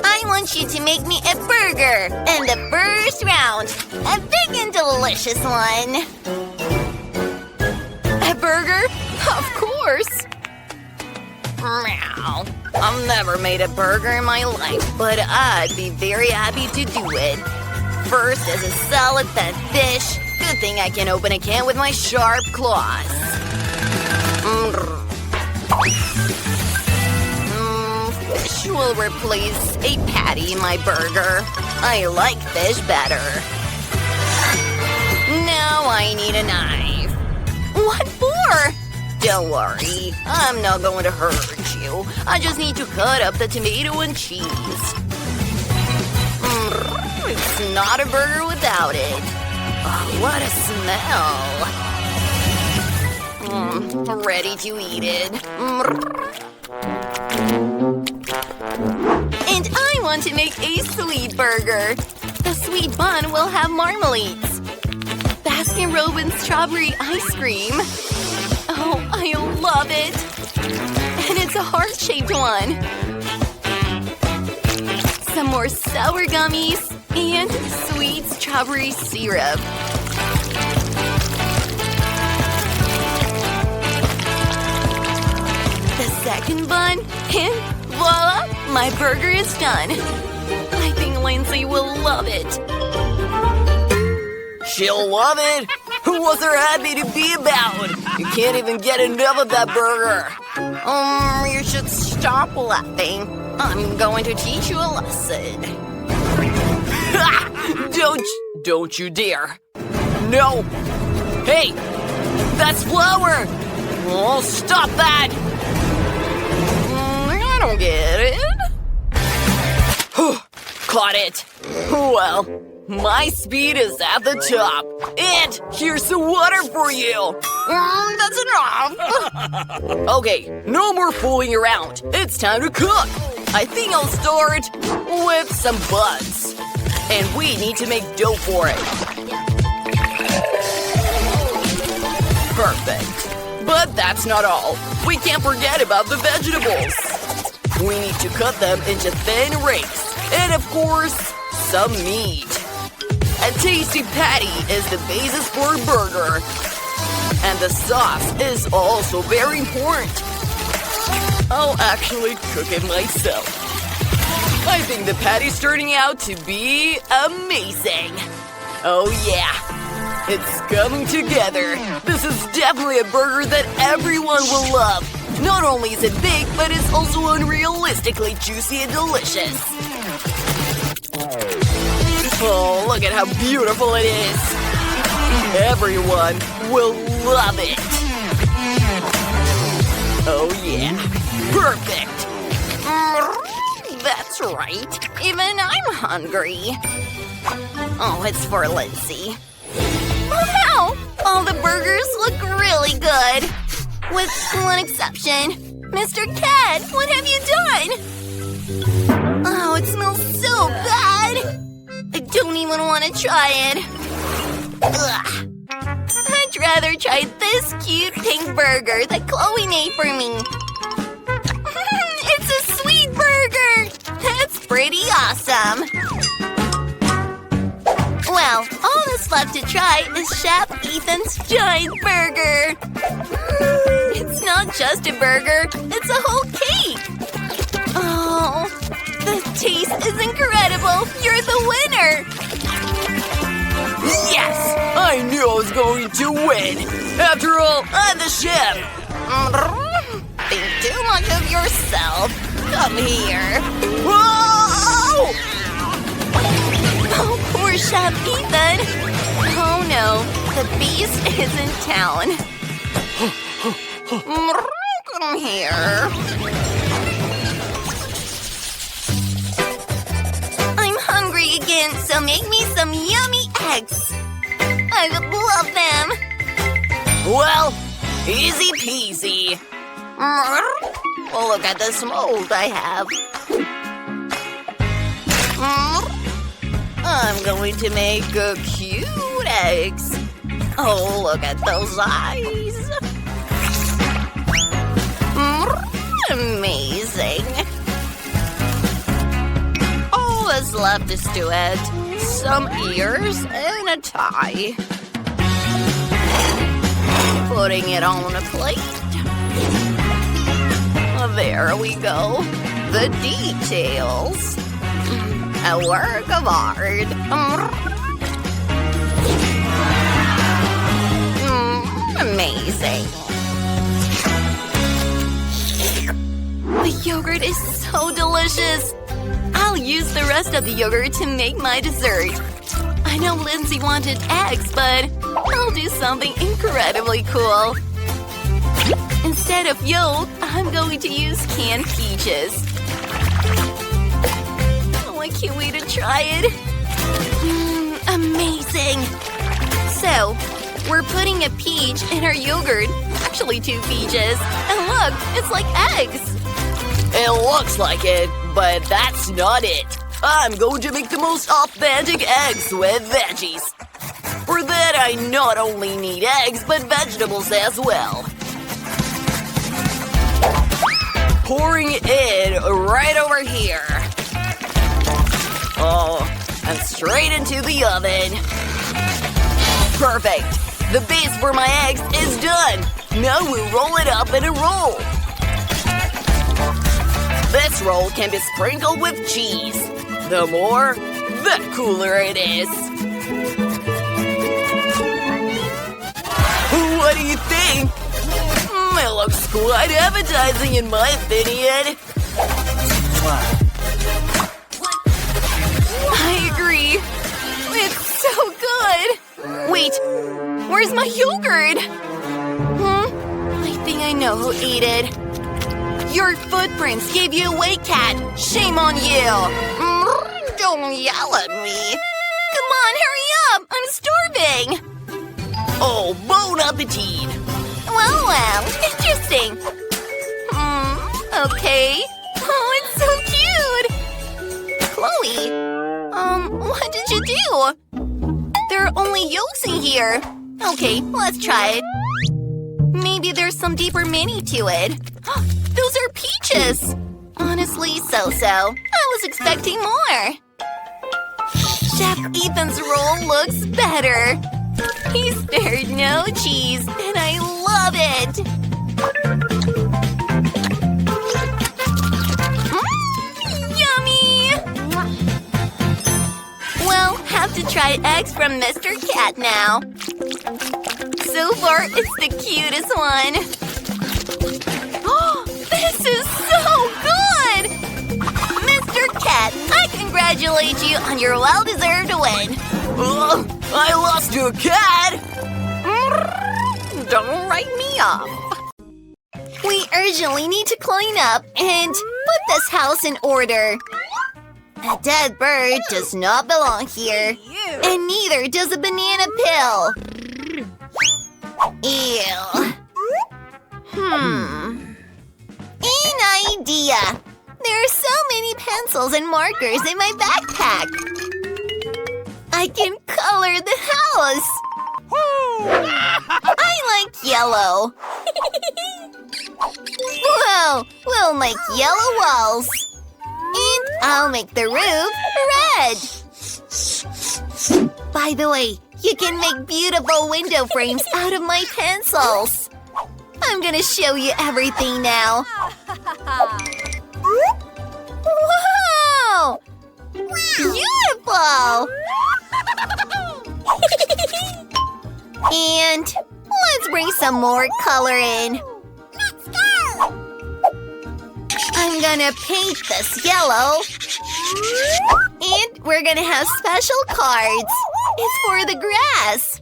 I want you to make me a burger in the first round. A big and delicious one. A burger? Of course. Meow. I've never made a burger in my life, but I'd be very happy to do it. First as a salad, then fish. Good thing I can open a can with my sharp claws. Fish will replace a patty in my burger. I like fish better. Now I need a knife. What for? Don't worry, I'm not going to hurt you. I just need to cut up the tomato and cheese. It's not a burger without it. Oh, what a smell. Ready to eat it. And I want to make a sweet burger. The sweet bun will have marmalades. Baskin-Robbins strawberry ice cream. Oh, I love it. And it's a heart-shaped one. Some more sour gummies and sweet strawberry syrup. The second bun, and voila, my burger is done. I think Lindsay will love it. She'll love it. What's her happy to be about? You can't even get enough of that burger. You should stop laughing. I'm going to teach you a lesson. Don't you dare. No. Hey, that's flour. Oh, stop that. I don't get it. Caught it. Well, my speed is at the top. And here's some water for you. That's enough. Okay, no more fooling around. It's time to cook. I think I'll start with some buns. And we need to make dough for it. Perfect. But that's not all. We can't forget about the vegetables. We need to cut them into thin rings. And of course, some meat. A tasty patty is the basis for a burger. And the sauce is also very important. I'll actually cook it myself. I think the patty's turning out to be amazing. Oh yeah, it's coming together. This is definitely a burger that everyone will love. Not only is it big, but it's also unrealistically juicy and delicious. Oh, look at how beautiful it is. Everyone will love it. Oh yeah, perfect. That's right. Even I'm hungry. Oh, it's for Lindsay. Oh, wow! All the burgers look really good. With one exception. Mr. Cat, what have you done? Oh, it smells so bad. I don't even want to try it. Ugh. I'd rather try this cute pink burger that Chloe made for me. It's a sweet burger! That's pretty awesome. Well, all that's left to try is Chef Ethan's giant burger. It's not just a burger, it's a whole cake. Oh, the taste is incredible. You're the winner. Yes! I knew I was going to win. After all, I'm the chef. Think too much of yourself. Come here. Whoa! Oh, poor Chef Ethan. Oh no, the beast is in town. Come here. I'm hungry again, so make me some yummy eggs. I would love them. Well, easy peasy. Look at this mold I have. I'm going to make cute eggs. Oh, look at those eyes. Amazing. let this do it. Some ears and a tie. Putting it on a plate. There we go. The details. A work of art. Amazing. The yogurt is so delicious. I'll use the rest of the yogurt to make my dessert. I know Lindsay wanted eggs, but I'll do something incredibly cool. Instead of yolk, I'm going to use canned peaches. Oh, I can't wait to try it. Amazing. So, we're putting a peach in our yogurt. Actually, 2 peaches. And look, it's like eggs. It looks like it, but that's not it. I'm going to make the most authentic eggs with veggies. For that, I not only need eggs, but vegetables as well. Pouring it right over here. Oh, and straight into the oven. Perfect. The base for my eggs is done. Now we'll roll it up in a roll. This roll can be sprinkled with cheese. The more, the cooler it is. What do you think? It looks quite appetizing in my opinion. I agree. It's so good. Wait, where's my yogurt? I think I know who ate it. Your footprints gave you away, cat. Shame on you. Don't yell at me. Come on, hurry up. I'm starving. Oh, bon appetit. Well, interesting. Okay. Oh, it's so cute. Chloe, what did you do? There are only yolks in here. Okay, let's try it. Maybe there's some deeper meaning to it. Those are peaches! Honestly, so-so. I was expecting more. Chef Ethan's roll looks better. He spared no cheese, and I love it! Yummy! Well, have to try eggs from Mr. Cat now. So far, it's the cutest one. This is so good! Mr. Cat, I congratulate you on your well-deserved win. I lost to a cat! Don't write me off. We urgently need to clean up and put this house in order. A dead bird does not belong here. And neither does a banana peel. Ew. An idea! There are so many pencils and markers in my backpack. I can color the house. I like yellow. Whoa! We'll make yellow walls. And I'll make the roof red. By the way, you can make beautiful window frames out of my pencils. I'm gonna show you everything now. Wow! Beautiful! And let's bring some more color in. Let's go! I'm gonna paint this yellow. And we're gonna have special cards. It's for the grass.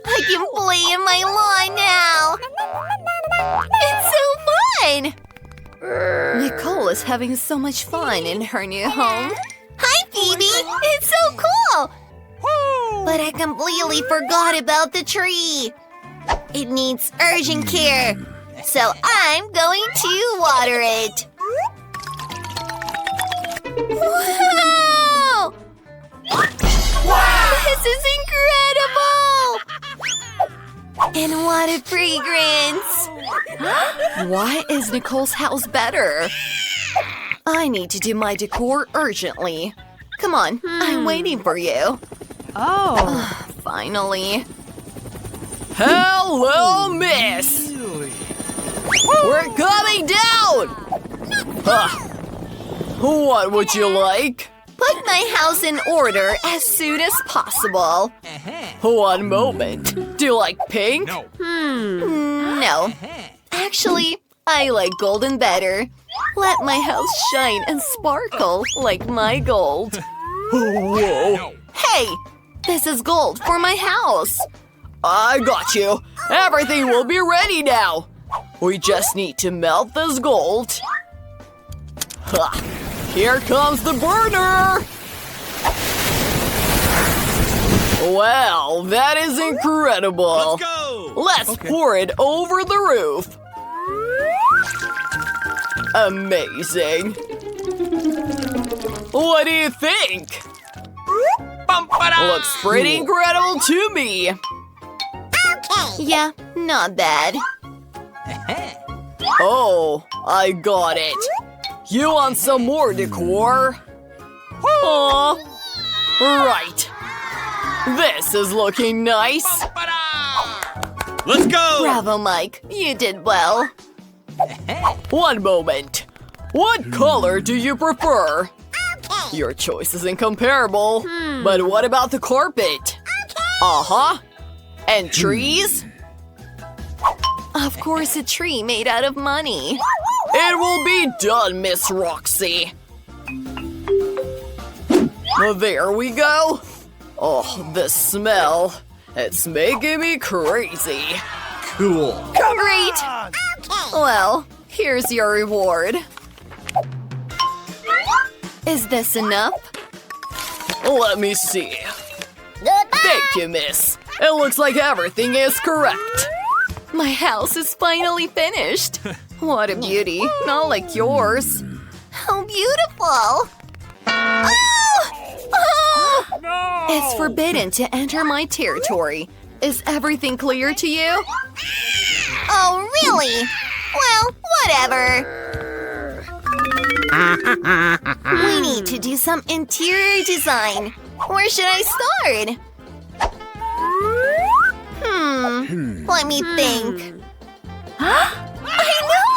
I can play in my lawn now. It's so fun! Nicole is having so much fun in her new home. Hi, Phoebe! It's so cool! But I completely forgot about the tree. It needs urgent care. So I'm going to water it. Wow! This is incredible! And what a fragrance! Why is Nicole's house better? I need to do my decor urgently. Come on, I'm waiting for you. Oh. Finally. Hello, miss! We're coming down! What would you like? Put my house in order as soon as possible. One moment. Do you like pink? No. Actually, I like golden better. Let my house shine and sparkle like my gold. Whoa. Hey, this is gold for my house. I got you. Everything will be ready now. We just need to melt this gold. Ha. Here comes the burner. Wow, that is incredible. Let's go. Let's pour it over the roof. Amazing. What do you think? Looks pretty incredible to me. Yeah, not bad. Oh, I got it. You want some more decor? Aw. Right. This is looking nice. Let's go. Bravo, Mike. You did well. One moment. What color do you prefer? Your choice is incomparable. But what about the carpet? Uh-huh. And trees? Of course, a tree made out of money. It will be done, Miss Roxy. There we go. Oh, the smell. It's making me crazy. Cool. Great. Well, here's your reward. Is this enough? Let me see. Thank you, miss. It looks like everything is correct. My house is finally finished. What a beauty. Not like yours. How beautiful. Oh! It's forbidden to enter my territory. Is everything clear to you? Oh, really? Well, whatever. We need to do some interior design. Where should I start? Let me think. I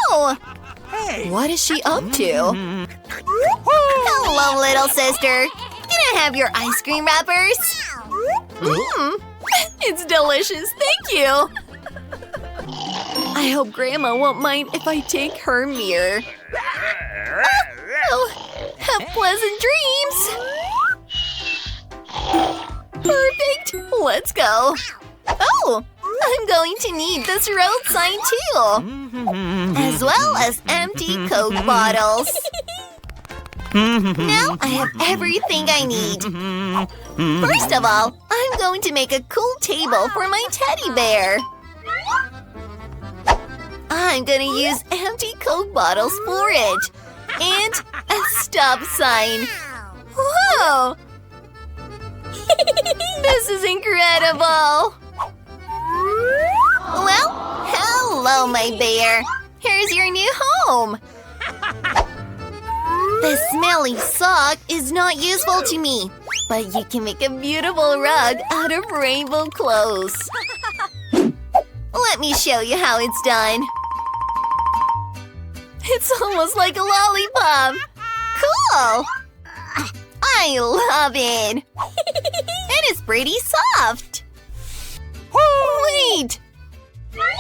know! What is she up to? Hello, little sister. Can I have your ice cream wrappers? It's delicious, thank you! I hope Grandma won't mind if I take her mirror. Oh, have pleasant dreams! Perfect! Let's go! Oh! I'm going to need this road sign too! As well as empty Coke bottles. Now I have everything I need. First of all, I'm going to make a cool table for my teddy bear. I'm gonna use empty Coke bottles for it. And a stop sign. Whoa! This is incredible! Well, hello, my bear. Here's your new home. This smelly sock is not useful to me, but you can make a beautiful rug out of rainbow clothes. Let me show you how it's done. It's almost like a lollipop. Cool! I love it. And it's pretty soft. Wait!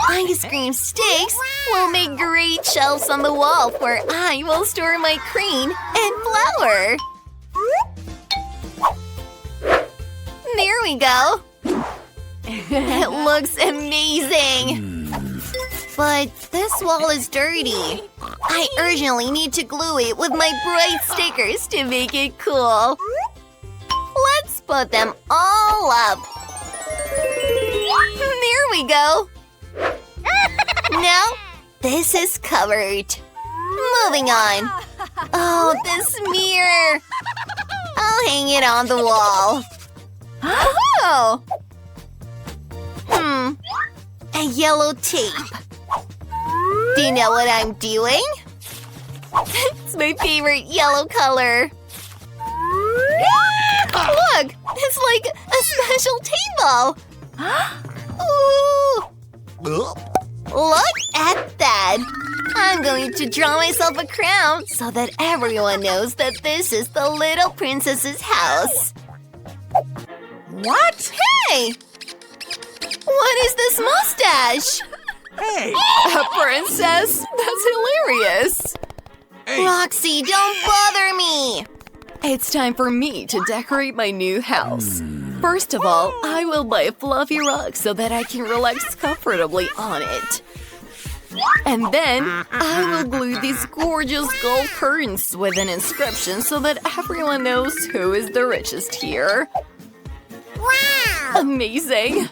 Ice cream sticks will make great shelves on the wall where I will store my cream and flour. There we go. It looks amazing. But this wall is dirty. I urgently need to glue it with my bright stickers to make it cool. Let's put them all up. There we go. Now, this is covered. Moving on. Oh, this mirror. I'll hang it on the wall. Oh! A yellow tape. Do you know what I'm doing? It's my favorite yellow color. Look! It's like a special table! Ooh! Look at that! I'm going to draw myself a crown so that everyone knows that this is the little princess's house. What? Hey! What is this mustache? Hey! A princess? That's hilarious. Hey! Roxy, don't bother me! It's time for me to decorate my new house. First of all, I will buy a fluffy rug so that I can relax comfortably on it. And then, I will glue these gorgeous gold curtains with an inscription so that everyone knows who is the richest here. Wow! Amazing!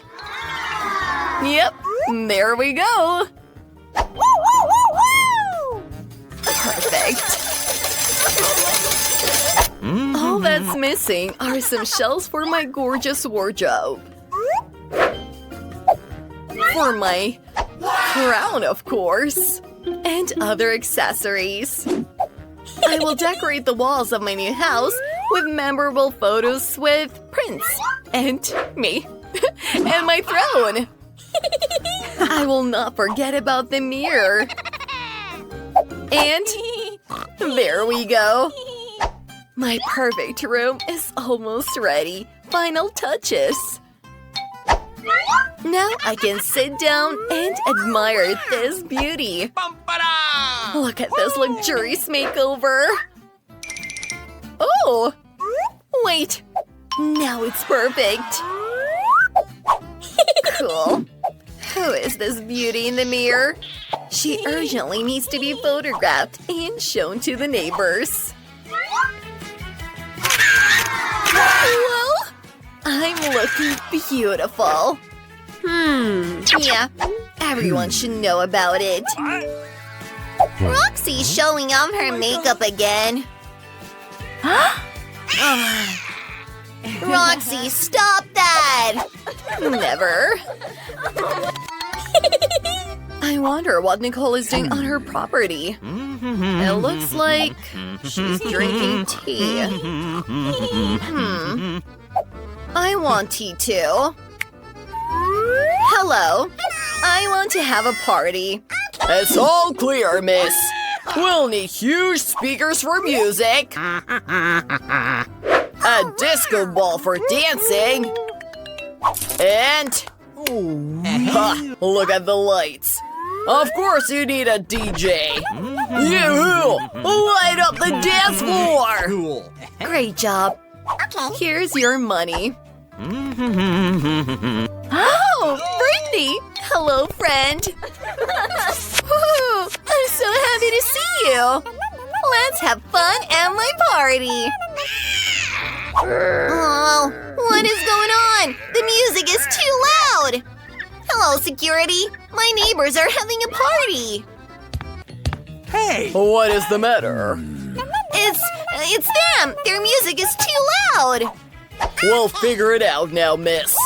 Yep, there we go! Woo, woo, woo, woo! Perfect! All that's missing are some shelves for my gorgeous wardrobe. For my crown, of course. And other accessories. I will decorate the walls of my new house with memorable photos with Prince and me and my throne. I will not forget about the mirror. And there we go. My perfect room is almost ready. Final touches. Now I can sit down and admire this beauty. Look at this luxurious makeover. Oh! Wait! Now it's perfect. Cool. Who is this beauty in the mirror? She urgently needs to be photographed and shown to the neighbors. Well, I'm looking beautiful. Yeah, everyone should know about it. Roxy's showing off her makeup again. Roxy, stop that! Never. I wonder what Nicole is doing on her property. It looks like she's drinking tea. I want tea too. Hello. I want to have a party. It's all clear, miss. We'll need huge speakers for music. A disco ball for dancing. And... look at the lights. Of course you need a DJ. You light up the dance floor. Cool. Great job. Okay. Here's your money. Oh, Brittany! Hello, friend. Woo, I'm so happy to see you. Let's have fun at my party. Oh, what is going on? The music is too loud! Hello, security. My neighbors are having a party. Hey! What is the matter? It's them. Their music is too loud. We'll figure it out now, miss.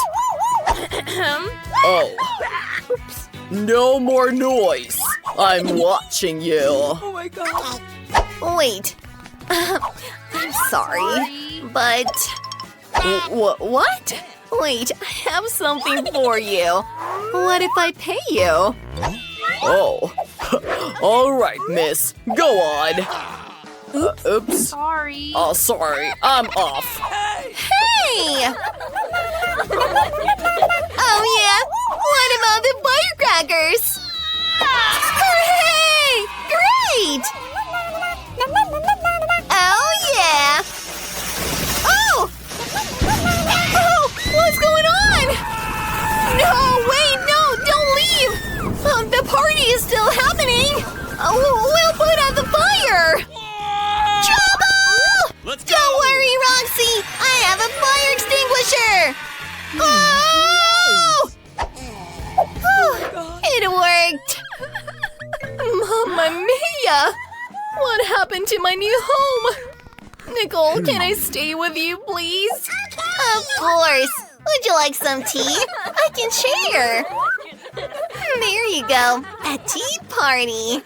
Oh. No more noise. I'm watching you. Oh my god! Wait. I'm sorry, but... What? Wait, I have something for you. What if I pay you? Oh. All right, miss. Go on. Oops. Sorry. Oh, sorry. I'm off. Hey! Oh yeah. What about the firecrackers? Hooray! Great! Oh yeah! Oh! Oh! What's going on? No! Wait! No! Don't leave! The party is still happening! We'll put out the fire! Trouble! Let's go! Don't worry, Roxy! I have a fire extinguisher! Oh! It worked! Mamma mia! What happened to my new home? Nicole, can I stay with you, please? Of course! Would you like some tea? I can share! There you go! A tea party!